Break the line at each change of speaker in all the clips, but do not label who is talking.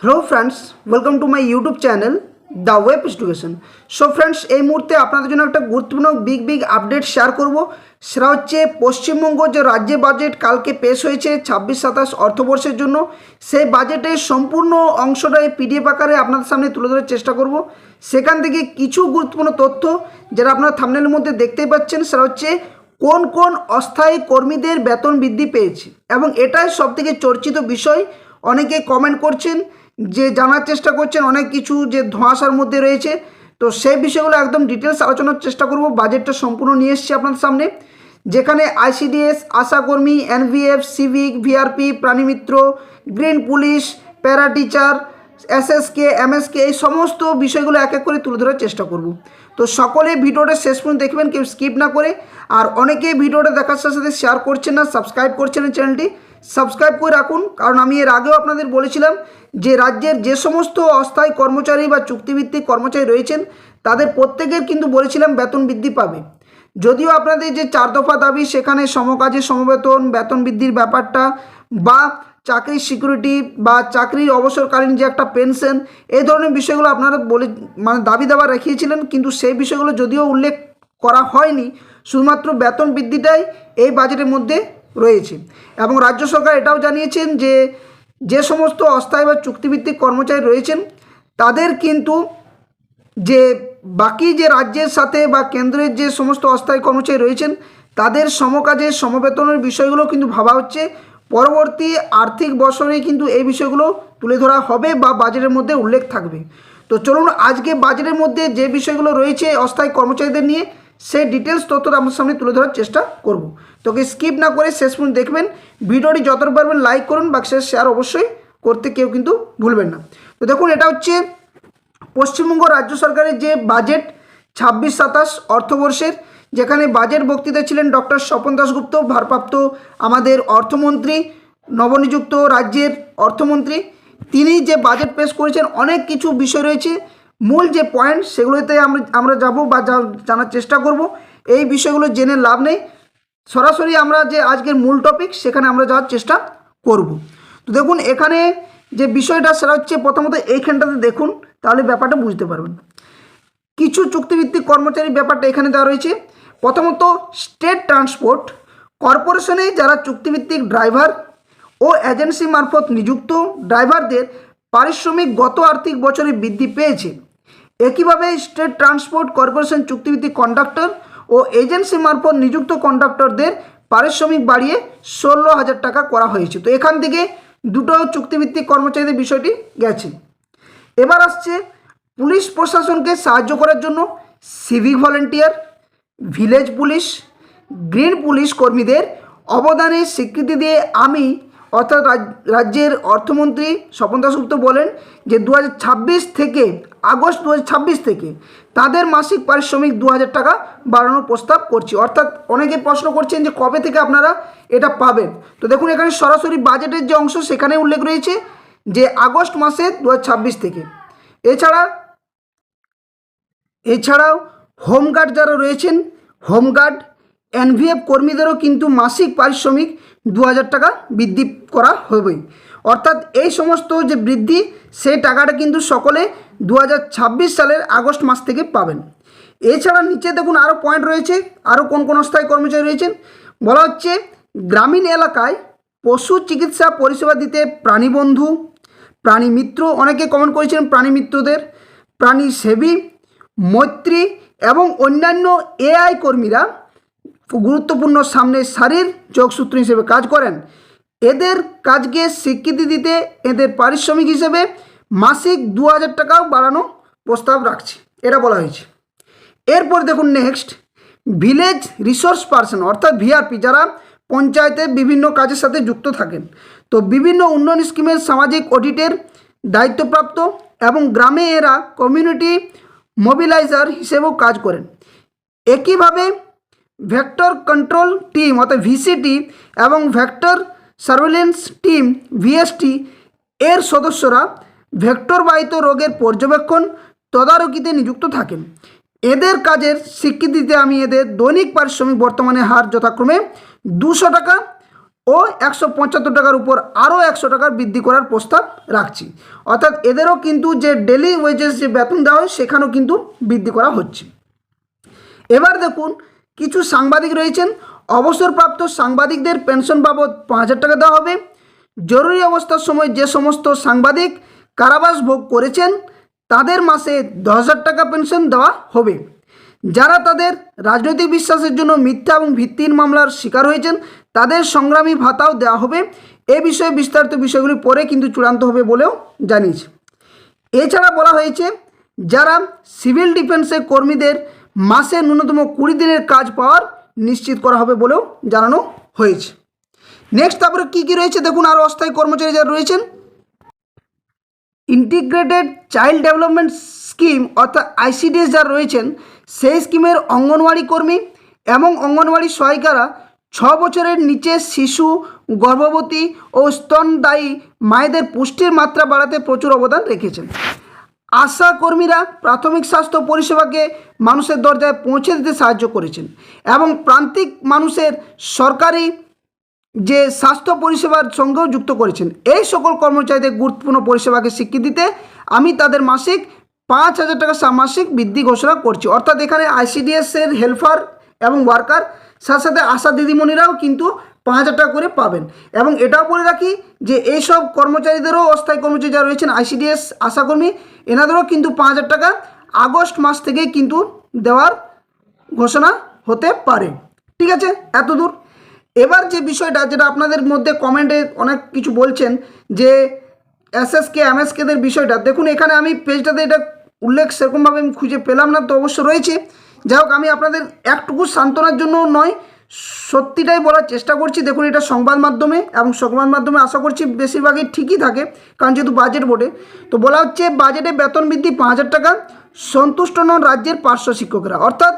Hello friends, welcome to my YouTube channel the web education. So friends, এই মুহূর্তে আপনাদের জন্য একটা গুরুত্বপূর্ণ বিগ আপডেট শেয়ার করব। সেটা হচ্ছে পশ্চিমবঙ্গ যে রাজ্য বাজেট কালকে পেশ হয়েছে 26-27 অর্থবর্ষের জন্য, সেই বাজেটের সম্পূর্ণ অংশটাই পিডিএফ আকারে আপনাদের সামনে তুলে ধরার চেষ্টা করব। সেখান থেকে কিছু গুরুত্বপূর্ণ তথ্য যেটা আপনারা থাম্বনেলের মধ্যে দেখতেই পাচ্ছেন, সেটা হচ্ছে কোন কোন অস্থায়ী কর্মীদের বেতন বৃদ্ধি পেয়েছে, এবং এটাই সবথেকে চর্চিত বিষয়। অনেকে কমেন্ট করছেন, যে জানার চেষ্টা করছেন অনেক কিছু যে ধোঁয়াশার মধ্যে রয়েছে। তো সেই বিষয়গুলো একদম ডিটেলস আলোচনার চেষ্টা করব। বাজেটটা সম্পূর্ণ নিয়ে এসেছি আপনাদের সামনে, যেখানে আইসিডিএস, আশাকর্মী, এনভিএফ, সিভিক, ভিআরপি, প্রাণীমিত্র, green police, para teacher, SSK, MSK, এই সমস্ত বিষয়গুলো এক এক করে তুলে ধরার চেষ্টা করব। তো সকলে ভিডিওটা শেষ পর্যন্ত দেখবেন, কেউ স্কিপ না করে। আর অনেকে ভিডিওটা দেখার সাথে সাথে শেয়ার করছেন না, সাবস্ক্রাইব করছেন না, চ্যানেলটি সাবস্ক্রাইব করে রাখুন। কারণ আমি এর আগেও আপনাদের বলেছিলাম যে রাজ্যের যে সমস্ত অস্থায়ী কর্মচারী বা চুক্তিভিত্তিক কর্মচারী রয়েছেন, তাদের প্রত্যেকের কিন্তু বলেছিলাম বেতন বৃদ্ধি পাবে। যদিও আপনাদের যে 4 দফা দাবি, সেখানে সমকাজে সমবেতন, বেতন বৃদ্ধির ব্যাপারটা, বা চাকরির সিকিউরিটি, বা চাকরির অবসরকালীন যে একটা পেনশন, এই ধরনের বিষয়গুলো আপনারা দাবি দাবা রেখিয়েছিলেন, কিন্তু সেই বিষয়গুলো যদিও উল্লেখ করা হয়নি, শুধুমাত্র বেতন বৃদ্ধিটাই এই বাজেটের মধ্যে রয়েছে। এবং রাজ্য সরকার এটাও জানিয়েছেন যে যে সমস্ত অস্থায়ী বা চুক্তিভিত্তিক কর্মচারী রয়েছেন, তাদের কিন্তু যে বাকি যে রাজ্যের সাথে বা কেন্দ্রের যে সমস্ত অস্থায়ী কর্মচারী রয়েছেন, তাদের সমকাজে সমবেতনের বিষয়গুলো কিন্তু ভাবা হচ্ছে। পরবর্তী আর্থিক বছরে কিন্তু এই বিষয়গুলো তুলে ধরা হবে বা বাজেটের মধ্যে উল্লেখ থাকবে। তো চলুন আজকে বাজেটের মধ্যে যে বিষয়গুলো রয়েছে অস্থায়ী কর্মচারীদের নিয়ে, সেই ডিটেলস তথ্যটা আমার সামনে তুলে ধরার চেষ্টা করব। তোকে স্কিপ না করে শেষ পর্যন্ত দেখবেন। ভিডিওটি যতটা পারবেন লাইক করুন, বা শেয়ার অবশ্যই করতে কেউ কিন্তু ভুলবেন না। তো দেখুন, এটা হচ্ছে পশ্চিমবঙ্গ রাজ্য সরকারের যে বাজেট 26-27 অর্থবর্ষের, যেখানে বাজেট বক্তৃতা ছিলেন ডক্টর স্বপন দাশগুপ্ত, ভারপ্রাপ্ত আমাদের অর্থমন্ত্রী, নবনিযুক্ত রাজ্যের অর্থমন্ত্রী। তিনি যে বাজেট পেশ করেছেন, অনেক কিছু বিষয় রয়েছে। মূল যে পয়েন্ট, সেগুলোতে আমরা যাব বা জানার চেষ্টা করব। এই বিষয়গুলো জেনে লাভ নেই, সরাসরি আমরা যে আজকের মূল টপিক, সেখানে আমরা যাওয়ার চেষ্টা করব। তো দেখুন, এখানে যে বিষয়টা সেটা হচ্ছে, প্রথমত এইখানটাতে দেখুন, তাহলে ব্যাপারটা বুঝতে পারবেন। কিছু চুক্তিভিত্তিক কর্মচারীর ব্যাপারটা এখানে দেওয়া রয়েছে। প্রথমত, স্টেট ট্রান্সপোর্ট কর্পোরেশনে যারা চুক্তিভিত্তিক ড্রাইভার ও এজেন্সি মারফত নিযুক্ত ড্রাইভারদের পারিশ্রমিক গত আর্থিক বছরে বৃদ্ধি পেয়েছে। একইভাবে স্টেট ট্রান্সপোর্ট কর্পোরেশন চুক্তিভিত্তিক কন্ডাক্টর ও এজেন্সি মারফত নিযুক্ত কন্ডাক্টরদের পারিশ্রমিক বাড়িয়ে 16,000 টাকা করা হয়েছে। তো এখান থেকে দুটো চুক্তিভিত্তিক কর্মচারীদের বিষয়টি গেছে। এবার আসছে পুলিশ প্রশাসনকে সাহায্য করার জন্য civic volunteer, village police, green police কর্মীদের অবদানের স্বীকৃতি দিয়ে আমি অর্থাৎ রাজ্যের অর্থমন্ত্রী স্বপন দাশগুপ্ত বলেন যে 2026 থেকে আগস্ট 2026 থেকে তাদের মাসিক পারিশ্রমিক 2,000 টাকা বাড়ানোর প্রস্তাব করছি। অর্থাৎ অনেকে প্রশ্ন করছেন যে কবে থেকে আপনারা এটা পাবেন। তো দেখুন, এখানে সরাসরি বাজেটের যে অংশ, সেখানে উল্লেখ রয়েছে যে আগস্ট মাসে 2026 থেকে। এছাড়াও হোমগার্ড যারা রয়েছেন, হোমগার্ড, এনভিএফ কর্মীদেরও কিন্তু মাসিক পারিশ্রমিক 2,000 টাকা বৃদ্ধি করা হবেই। অর্থাৎ এই সমস্ত যে বৃদ্ধি, সেই টাকাটা কিন্তু সকলে 2026 সালের আগস্ট মাস থেকে পাবেন। এছাড়া নিচে দেখুন আরও পয়েন্ট রয়েছে, আরও কোন কোন অস্থায়ী কর্মচারী রয়েছেন। বলা হচ্ছে গ্রামীণ এলাকায় পশু চিকিৎসা পরিষেবা দিতে প্রাণীবন্ধু, প্রাণীমিত্র, অনেকে কমেন্ট করেছেন প্রাণীমিত্রদের, প্রাণীসেবী, মৈত্রী এবং অন্যান্য এআই কর্মীরা গুরুত্বপূর্ণ সামনের সারির যোগসূত্র হিসেবে কাজ করেন। এদের কাজকে স্বীকৃতি দিতে এদের পারিশ্রমিক হিসেবে মাসিক 2,000 টাকাও বাড়ানো প্রস্তাব রাখছে, এটা বলা হয়েছে। এরপর দেখুন নেক্সট, ভিলেজ রিসোর্স পার্সন অর্থাৎ ভিআরপি, যারা পঞ্চায়েতে বিভিন্ন কাজের সাথে যুক্ত থাকেন। তো বিভিন্ন উন্নয়ন স্কিমের সামাজিক অডিটের দায়িত্বপ্রাপ্ত, এবং গ্রামে এরা কমিউনিটি মোবিলাইজার হিসেবেও কাজ করেন। একইভাবে ভেক্টর কন্ট্রোল টিম অর্থাৎ ভিসিটি এবং ভেক্টর সার্ভেলেন্স টিম ভিএসটি এর সদস্যরা ভেক্টরবাহিত রোগের পর্যবেক্ষণ তদারকিতে নিযুক্ত থাকেন। এদের কাজের স্বীকৃতিতে আমি এদের দৈনিক পারিশ্রমিক বর্তমানে হার যথাক্রমে 200 টাকা ও 175 টাকার উপর আরও 100 টাকার বৃদ্ধি করার প্রস্তাব রাখছি। অর্থাৎ এদেরও কিন্তু যে ডেলি ওয়েজেস যে বেতন দেওয়া হয় সেখানেও কিন্তু বৃদ্ধি করা হচ্ছে। এবার দেখুন, কিছু সাংবাদিক রয়েছেন, অবসরপ্রাপ্ত সাংবাদিকদের পেনশন বাবদ 5,000 টাকা দেওয়া হবে। জরুরি অবস্থার সময় যে সমস্ত সাংবাদিক কারাবাস ভোগ করেছেন তাদের মাসে 10,000 টাকা পেনশন দেওয়া হবে। যারা তাদের রাজনৈতিক বিশ্বাসের জন্য মিথ্যা এবং ভিত্তিহীন মামলার শিকার হয়েছেন তাদের সংগ্রামী ভাতাও দেওয়া হবে। এ বিষয়ে বিস্তারিত বিষয়গুলি পরে কিন্তু চূড়ান্ত হবে বলেও জানিয়েছে। এছাড়া বলা হয়েছে যারা সিভিল ডিফেন্সের কর্মীদের মাসে ন্যূনতম 20 দিনের কাজ পাওয়ার নিশ্চিত করা হবে বলেও জানানো হয়েছে। নেক্সট তারপরে কী কী রয়েছে দেখুন, আরও অস্থায়ী কর্মচারী যারা রয়েছেন, ইন্টিগ্রেটেড চাইল্ড ডেভেলপমেন্ট স্কিম অর্থাৎ আইসিডিএস যারা রয়েছেন সেই স্কিমের অঙ্গনওয়াড়ি কর্মী এবং অঙ্গনওয়াড়ি সহায়িকারা 6 বছরের নিচে শিশু, গর্ভবতী ও স্তনদায়ী মায়েদের পুষ্টির মাত্রা বাড়াতে প্রচুর অবদান রেখেছেন। আশা কর্মীরা প্রাথমিক স্বাস্থ্য পরিষেবাকে মানুষের দরজায় পৌঁছে দিতে সাহায্য করেছেন এবং প্রান্তিক মানুষের সরকারি যে স্বাস্থ্য পরিষেবার সঙ্গেও যুক্ত করেছেন। এই সকল কর্মচারীদের গুরুত্বপূর্ণ পরিষেবাকে স্বীকৃতি দিতে আমি তাদের মাসিক 5,000 টাকা সামাসিক বৃদ্ধি ঘোষণা করছি। অর্থাৎ এখানে আইসিডিএসের হেল্পার এবং ওয়ার্কার সাথে সাথে আশা দিদিমণিরাও কিন্তু 5,000 টাকা করে পাবেন। এবং এটাও বলে রাখি যে এইসব কর্মচারীদেরও, অস্থায়ী কর্মচারী যারা রয়েছেন আইসিডিএস আশাকর্মী, এনাদেরও কিন্তু 5,000 টাকা আগস্ট মাস থেকেই কিন্তু দেওয়ার ঘোষণা হতে পারে। ঠিক আছে, এত দূর। এবার যে বিষয়টা যেটা আপনাদের মধ্যে কমেন্টে অনেক কিছু বলছেন যে এসএসকে এমএসকেদের বিষয়টা, দেখুন এখানে আমি পেজটাতে এটা উল্লেখ সেরকমভাবে আমি খুঁজে পেলাম না, তো অবশ্য রয়েছে। যাই হোক, আমি আপনাদের একটুকু সান্ত্বনার জন্য নয়, সত্যিটাই বলার চেষ্টা করছি। দেখুন এটা সংবাদ মাধ্যমে, এবং সংবাদ মাধ্যমে আশা করছি বেশিরভাগই ঠিকই থাকে, কারণ যেহেতু বাজেট বোর্ডে। তো বলা হচ্ছে বাজেটে বেতন বৃদ্ধি 5,000 টাকা, সন্তুষ্ট নন রাজ্যের পার্শ্ব শিক্ষকরা। অর্থাৎ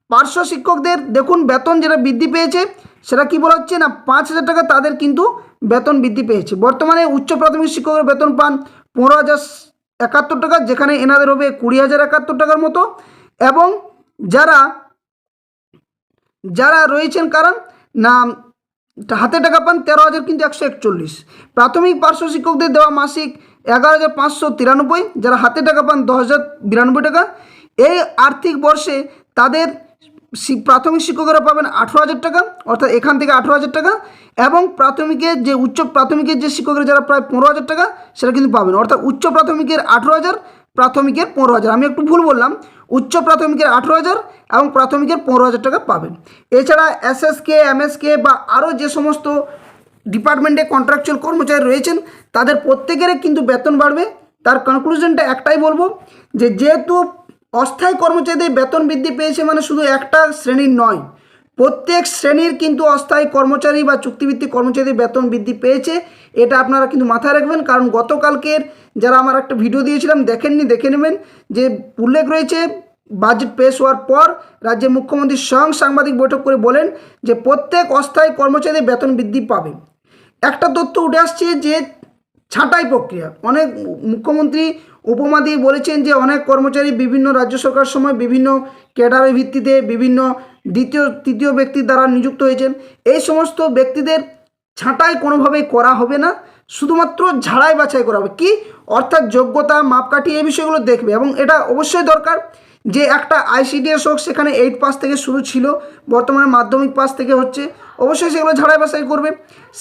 পার্শ্ব শিক্ষকদের দেখুন বেতন যেটা বৃদ্ধি পেয়েছে সেটা কি বলা হচ্ছে না, 5,000 টাকা তাদের কিন্তু বেতন বৃদ্ধি পেয়েছে। বর্তমানে উচ্চ প্রাথমিক শিক্ষকের বেতন পান 15,071 টাকা, যেখানে এনাদের হবে 20,071 টাকার মতো। এবং যারা রয়েছেন কারণ না হাতে টাকা পান 13,000 কিন্তু 141। প্রাথমিক পার্শ্ব শিক্ষকদের দেওয়া মাসিক 11,593, যারা হাতে টাকা পান 10,092 টাকা। এই আর্থিক বর্ষে তাদের প্রাথমিক শিক্ষকেরা পাবেন 18,000 টাকা, অর্থাৎ এখান থেকে 18,000 টাকা। এবং প্রাথমিকের যে উচ্চ প্রাথমিকের যে শিক্ষকেরা যারা প্রায় 15,000 টাকা সেটা কিন্তু পাবেন। অর্থাৎ উচ্চ প্রাথমিকের 18,000, প্রাথমিকের 15,000। আমি একটু ভুল বললাম, উচ্চ প্রাথমিকের 18,000 এবং প্রাথমিকের 15,000 টাকা পাবেন। এছাড়া এসএসকে এমএসকে বা আরও যে সমস্ত ডিপার্টমেন্টে কন্ট্রাকচুয়াল কর্মচারী রয়েছেন তাদের প্রত্যেকেরই কিন্তু বেতন বাড়বে। তার কনক্লুশনটা একটাই বলবো যে যেহেতু অস্থায়ী কর্মচারীদের বেতন বৃদ্ধি পেয়েছে মানে শুধু একটা শ্রেণীর নয়, প্রত্যেক শ্রেণীর কিন্তু অস্থায়ী কর্মচারী বা চুক্তিভিত্তিক কর্মচারীদের বেতন বৃদ্ধি পেয়েছে। এটা আপনারা কিন্তু মাথায় রাখবেন, কারণ গতকালকের যারা আমার একটা ভিডিও দিয়েছিলাম দেখেননি, দেখে নেবেন, যে উল্লেখ রয়েছে বাজেট পেশ হওয়ার পর রাজ্যের মুখ্যমন্ত্রী স্বয়ং সাংবাদিক বৈঠক করে বলেন যে প্রত্যেক অস্থায়ী কর্মচারীদের বেতন বৃদ্ধি পাবে। একটা তথ্য উঠে আসছে যে ছাঁটাই প্রক্রিয়া, অনেক মুখ্যমন্ত্রী উপমা দিয়ে বলেছেন যে অনেক কর্মচারী বিভিন্ন রাজ্য সরকার সময় বিভিন্ন ক্যাডারের ভিত্তিতে বিভিন্ন দ্বিতীয় তৃতীয় ব্যক্তির দ্বারা নিযুক্ত হয়েছেন। এই সমস্ত ব্যক্তিদের ছাঁটাই কোনোভাবেই করা হবে না, শুধুমাত্র ঝাড়াই বাছাই করা হবে। কি অর্থাৎ যোগ্যতা, মাপকাঠি, এই বিষয়গুলো দেখবে। এবং এটা অবশ্যই দরকার যে একটা আইসিডিএস হোক, সেখানে 8 পাস থেকে শুরু ছিল, বর্তমানে মাধ্যমিক পাস থেকে হচ্ছে, অবশ্যই সেগুলো ঝাড়াই বাছাই করবে।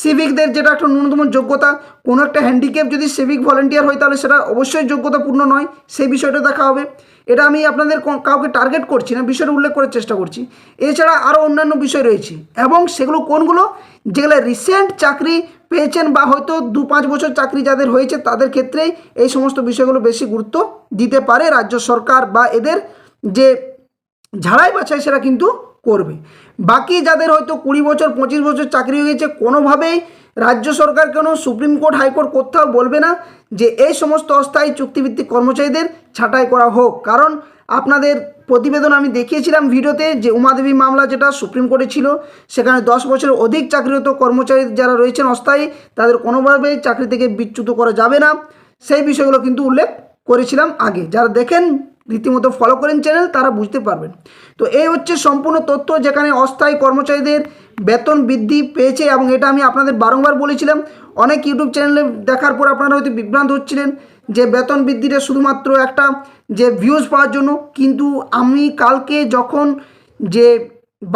সিভিকদের যেটা একটা ন্যূনতম যোগ্যতা, কোনো একটা হ্যান্ডিক্যাপ যদি সিভিক ভলেন্টিয়ার হয় তাহলে সেটা অবশ্যই যোগ্যতাপূর্ণ নয়, সেই বিষয়টা দেখা হবে। এটা আমি আপনাদের কাউকে টার্গেট করছি না, বিষয়টা উল্লেখ করার চেষ্টা করছি। এছাড়া আরও অন্যান্য বিষয় রয়েছে, এবং সেগুলো কোনগুলো, যেগুলো রিসেন্ট চাকরি পেয়েছেন বা হয়তো 2-5 বছর চাকরি যাদের হয়েছে তাদের ক্ষেত্রেই এই সমস্ত বিষয়গুলো বেশি গুরুত্ব দিতে পারে রাজ্য সরকার, বা এদের যে ঝাড়াই বাছাই সেটা কিন্তু করবে। বাকি যাদের হয়তো 20 বছর 25 বছর চাকরি হয়ে গেছে, কোনোভাবেই রাজ্য সরকার কেন সুপ্রিম কোর্ট হাইকোর্ট কোথাও বলবে না যে এই সমস্ত অস্থায়ী চুক্তিভিত্তিক কর্মচারীদের ছাঁটাই করা হোক। কারণ আপনাদের প্রতিবেদন আমি দেখিয়েছিলাম ভিডিওতে যে উমাদেবী মামলা যেটা সুপ্রিম কোর্টে ছিল, সেখানে 10 বছরের অধিক চাকরিরত কর্মচারী যারা রয়েছেন অস্থায়ী, তাদের কোনোভাবেই চাকরি থেকে বিচ্যুত করা যাবে না। সেই বিষয়গুলো কিন্তু উল্লেখ করেছিলাম আগে। যারা দেখেন রীতিমতো ফলো করেন চ্যানেল, তারা বুঝতে পারবেন। তো এই হচ্ছে সম্পূর্ণ তথ্য, যেখানে অস্থায়ী কর্মচারীদের বেতন বৃদ্ধি পেয়েছে, এবং এটা আমি আপনাদের বারংবার বলেছিলাম। অনেক ইউটিউব চ্যানেলে দেখার পর আপনারা হয়তো বিভ্রান্ত হচ্ছিলেন যে বেতন বৃদ্ধিটা শুধুমাত্র একটা যে ভিউজ পাওয়ার জন্য, কিন্তু আমি কালকে যখন যে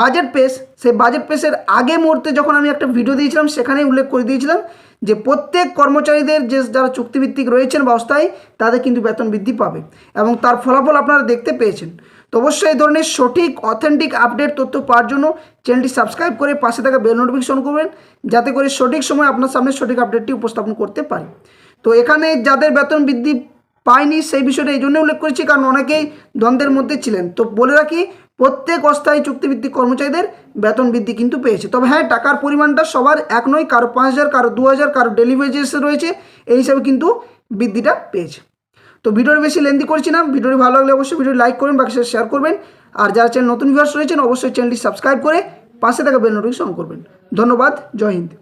বাজেট পেশ, সেই বাজেট পেশের আগে মুহূর্তে যখন আমি একটা ভিডিও দিয়েছিলাম, সেখানেই উল্লেখ করে দিয়েছিলাম যে প্রত্যেক কর্মচারীদের যে যারা চুক্তিভিত্তিক রয়েছেন বা অস্থায়ী, তাদের কিন্তু বেতন বৃদ্ধি পাবে, এবং তার ফলাফল আপনারা দেখতে পেয়েছেন। তো অবশ্যই এই ধরনের সঠিক অথেন্টিক আপডেট তথ্য পাওয়ার জন্য চ্যানেলটি সাবস্ক্রাইব করে পাশে থাকা বেল নোটিফিকেশন করবেন, যাতে করে সঠিক সময় আপনার সামনে সঠিক আপডেটটি উপস্থাপন করতে পারি। তো এখানে যাদের বেতন বৃদ্ধি পায়নি সেই বিষয়টা এই জন্য উল্লেখ করেছি, কারণ অনেকেই দ্বন্দ্বের মধ্যে ছিলেন। তো বলে রাখি, প্রত্যেক অস্থায়ী চুক্তিভিত্তিক কর্মচারীদের বেতন বৃদ্ধি কিন্তু পেয়েছে। তবে হ্যাঁ, টাকার পরিমাণটা সবার এক নয়, কারো 5,000, কারো 2,000, কারো ডেলি ওয়েজেস রয়েছে, এই হিসাবে কিন্তু বৃদ্ধিটা পেয়েছে। তো ভিডিওটি বেশি লেন্দি করছি না, ভিডিওটি ভালো লাগলে অবশ্যই ভিডিও লাইক করবেন, বাকি সাথে শেয়ার করবেন, আর যারা চ্যানেল নতুন ভিউয়ার্স রয়েছেন অবশ্যই চ্যানেলটি সাবস্ক্রাইব করে পাশে থাকা বেল নোটিফিকেশন অন করবেন। ধন্যবাদ, জয় হিন্দ।